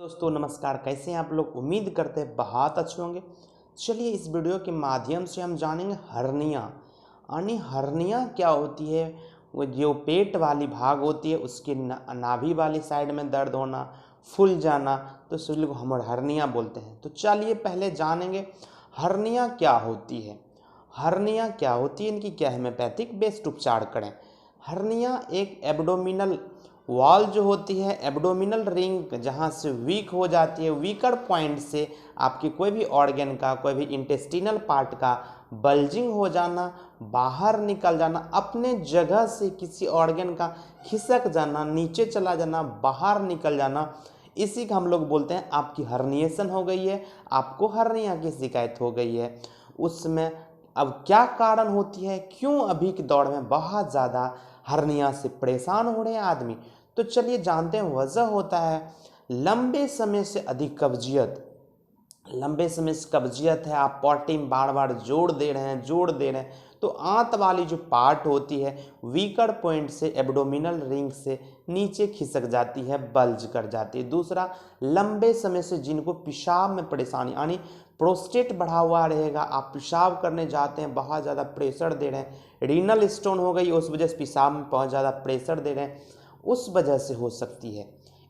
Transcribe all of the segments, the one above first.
दोस्तों नमस्कार, कैसे हैं आप लोग। उम्मीद करते हैं बहुत अच्छे होंगे। चलिए इस वीडियो के माध्यम से हम जानेंगे हर्निया यानी हर्निया क्या होती है। वो जो पेट वाली भाग होती है उसके नाभि वाली साइड में दर्द होना, फूल जाना, तो इसीलिए को हम हर्निया बोलते हैं। तो चलिए पहले जानेंगे हर्निया क्या होती है। हर्निया क्या होती है, इनकी क्या होम्योपैथिक बेस्ड उपचार करें। हर्निया एक एब्डोमिनल वॉल जो होती है, एब्डोमिनल रिंग जहाँ से वीक हो जाती है, वीकर पॉइंट से आपकी कोई भी ऑर्गन का, कोई भी इंटेस्टिनल पार्ट का बल्जिंग हो जाना, बाहर निकल जाना, अपने जगह से किसी ऑर्गन का खिसक जाना, नीचे चला जाना, बाहर निकल जाना, इसी का हम लोग बोलते हैं आपकी हर्निएशन हो गई है, आपको हर्निया की शिकायत हो गई है। उसमें अब क्या कारण होती है, क्यों अभी के दौर में बहुत ज़्यादा हर्निया से परेशान हो रहे हैं आदमी। तो चलिए जानते हैं। वजह होता है लंबे समय से अधिक कब्जियत। लंबे समय से कब्जियत है, आप पॉटी में बार बार जोड़ दे रहे हैं, तो आंत वाली जो पार्ट होती है वीकर पॉइंट से एब्डोमिनल रिंग से नीचे खिसक जाती है, बल्ज कर जाती है। दूसरा, लंबे समय से जिनको पेशाब में परेशानी यानी प्रोस्टेट बढ़ा हुआ रहेगा, आप पेशाब करने जाते हैं, बहुत ज़्यादा प्रेशर दे रहे हैं, रीनल स्टोन हो गई, उस वजह से पेशाब में बहुत ज़्यादा प्रेशर दे रहे हैं, उस वजह से हो सकती है।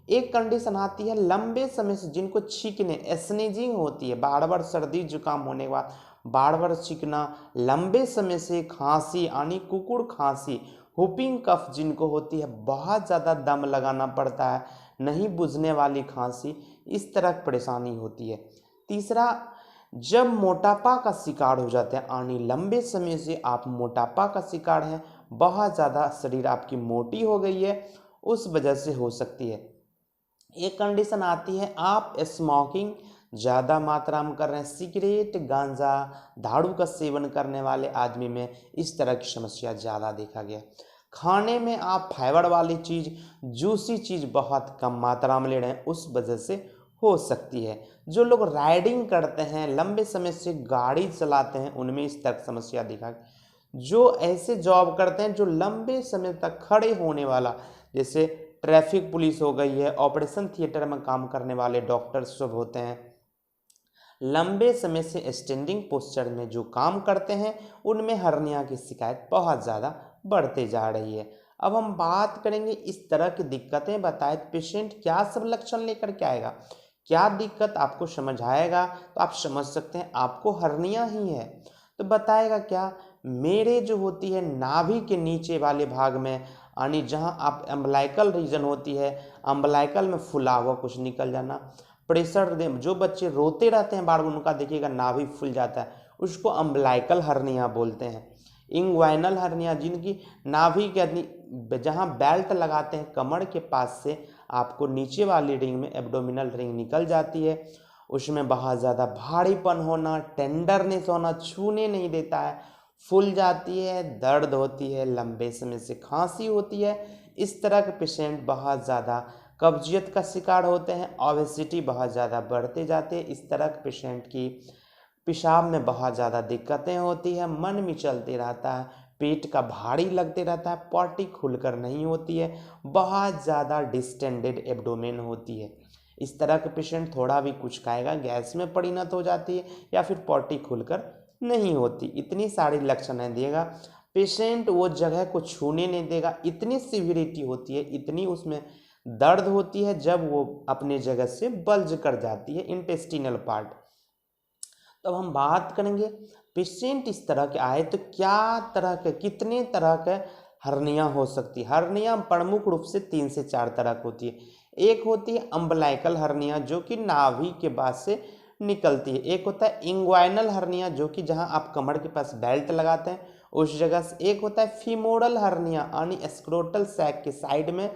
एक कंडीशन आती है लंबे समय से जिनको छींकने स्नीजिंग होती है, बार बार सर्दी जुकाम होने के बाद बार बार छींकना, लंबे समय से खांसी यानी कुकुड़ खांसी, हुपिंग कफ जिनको होती है, बहुत ज़्यादा दम लगाना पड़ता है, नहीं बुझने वाली खांसी, इस तरह की परेशानी होती है। तीसरा, जब मोटापा का शिकार हो जाते हैं यानी लंबे समय से आप मोटापा का शिकार हैं, बहुत ज़्यादा शरीर आपकी मोटी हो गई है, उस वजह से हो सकती है। एक कंडीशन आती है आप स्मोकिंग ज़्यादा मात्रा में कर रहे हैं, सिगरेट, गांजा, दारू का सेवन करने वाले आदमी में इस तरह की समस्या ज़्यादा देखा गया। खाने में आप फाइबर वाली चीज़, जूसी चीज़ बहुत कम मात्रा में ले रहे हैं, उस वजह से हो सकती है। जो लोग राइडिंग करते हैं, लंबे समय से गाड़ी चलाते हैं, उनमें इस तरह की समस्या दिखा। जो ऐसे जॉब करते हैं जो लंबे समय तक खड़े होने वाला, जैसे ट्रैफिक पुलिस हो गई है, ऑपरेशन थिएटर में काम करने वाले डॉक्टर सब होते हैं, लंबे समय से स्टैंडिंग पोस्चर में जो काम करते हैं, उनमें हर्निया की शिकायत बहुत ज़्यादा बढ़ते जा रही है। अब हम बात करेंगे इस तरह की दिक्कतें बताए पेशेंट क्या सब लक्षण लेकर के आएगा, क्या दिक्कत आपको समझ आएगा, तो आप समझ सकते हैं आपको हर्निया ही है। तो बताएगा क्या, मेरे जो होती है नाभि के नीचे वाले भाग में यानी जहाँ आप अम्बलाइकल रीजन होती है, अम्बलाइकल में फुला हुआ कुछ निकल जाना, प्रेशर दे, जो बच्चे रोते रहते हैं बार बार उनका देखिएगा नाभि फूल जाता है, उसको अम्बलाइकल हर्निया बोलते हैं। इंग्वाइनल हर्निया, जिनकी नाभि के जहाँ बेल्ट लगाते हैं कमर के पास से आपको नीचे वाली रिंग में एब्डोमिनल रिंग निकल जाती है, उसमें बहुत ज़्यादा भारीपन होना, टेंडरनेस होना, छूने नहीं देता है, फूल जाती है, दर्द होती है, लंबे समय से खांसी होती है। इस तरह के पेशेंट बहुत ज़्यादा कब्जियत का शिकार होते हैं, ओबेसिटी बहुत ज़्यादा बढ़ते जाते हैं। इस तरह के पेशेंट की पेशाब में बहुत ज़्यादा दिक्कतें होती है, मन में चलते रहता है, पेट का भारी लगते रहता है, पॉटी खुलकर नहीं होती है, बहुत ज़्यादा डिस्टेंडेड एब्डोमेन होती है। इस तरह के पेशेंट थोड़ा भी कुछ खाएगा गैस में परिणत हो जाती है या फिर पॉटी खुलकर नहीं होती। इतनी सारी लक्षणें देगा, पेशेंट वो जगह को छूने नहीं देगा, इतनी सीवियरिटी होती है, इतनी उसमें दर्द होती है जब वो अपने जगह से बल्ज कर जाती है इंटेस्टिनल पार्ट। तब हम बात करेंगे पेशेंट इस तरह के आए तो क्या तरह के, कितने तरह के हर्निया हो सकती है। हर्निया प्रमुख रूप से 3 से 4 तरह की होती है। एक होती है अम्बलाइकल हर्निया जो कि नाभि के बाद से निकलती है। एक होता है इंग्वाइनल हर्निया जो कि जहां आप कमर के पास बेल्ट लगाते हैं उस जगह से। एक होता है फीमोरल हर्निया यानी स्क्रोटल सैक के साइड में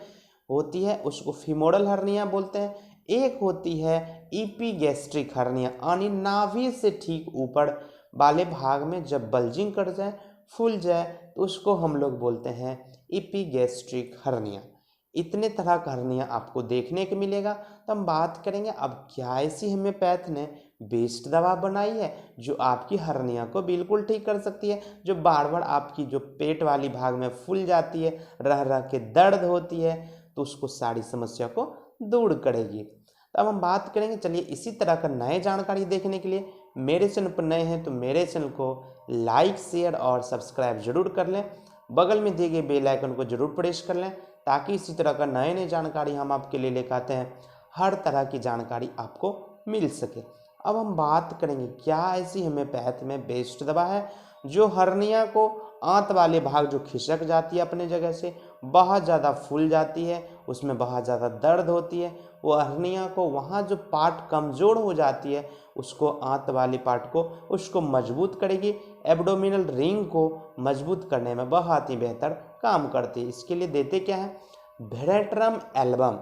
होती है, उसको फीमोरल हर्निया बोलते हैं। एक होती है इपीगैस्ट्रिक हर्निया यानी नाभि से ठीक ऊपर वाले भाग में जब बल्जिंग कर जाए, फूल जाए, तो उसको हम लोग बोलते हैं इपीगैस्ट्रिक हर्निया। इतने तरह का हर्निया आपको देखने को मिलेगा। तो हम बात करेंगे अब क्या ऐसी होम्योपैथ ने बेस्ट दवा बनाई है जो आपकी हर्निया को बिल्कुल ठीक कर सकती है, जो बार बार आपकी जो पेट वाली भाग में फूल जाती है, रह रह के दर्द होती है, तो उसको सारी समस्या को दूर करेगी। तो अब हम बात करेंगे, चलिए इसी तरह का नए जानकारी देखने के लिए मेरे चैनल पर नए हैं तो मेरे चैनल को लाइक शेयर और सब्सक्राइब जरूर कर लें, बगल में दिए गए बेल आइकन को जरूर प्रेस कर लें ताकि इसी तरह का नए नए जानकारी हम आपके लिए लेकर आते हैं, हर तरह की जानकारी आपको मिल सके। अब हम बात करेंगे क्या ऐसी होम्योपैथ में बेस्ट दवा है जो हर्निया को, आंत वाले भाग जो खिसक जाती है अपने जगह से, बहुत ज़्यादा फूल जाती है, उसमें बहुत ज़्यादा दर्द होती है, वो हर्निया को वहाँ जो पार्ट कमज़ोर हो जाती है उसको, आंत वाली पार्ट को, उसको मजबूत करेगी, एब्डोमिनल रिंग को मजबूत करने में बहुत ही बेहतर काम करती है। इसके लिए देते क्या है, veratrum album.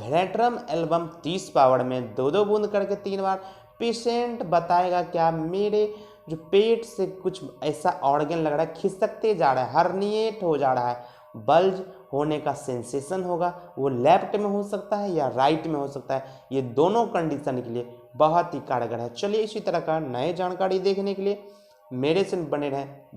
Veratrum album 30 power में 2-2 बूंद करके 3 बार। पेशेंट बताएगा क्या, मेरे जो पेट से कुछ ऐसा ऑर्गन लग रहा है, खिसकते जा रहा है, हर्निएट हो जा रहा है, बल्ज होने का सेंसेशन होगा, वो लेफ्ट में हो सकता है या राइट में हो सकता है, ये दोनों कंडीशन के लिए बहुत ही कारगर है। चलिए इसी तरह का नए जानकारी देखने के लिए मेरे से बने रहें।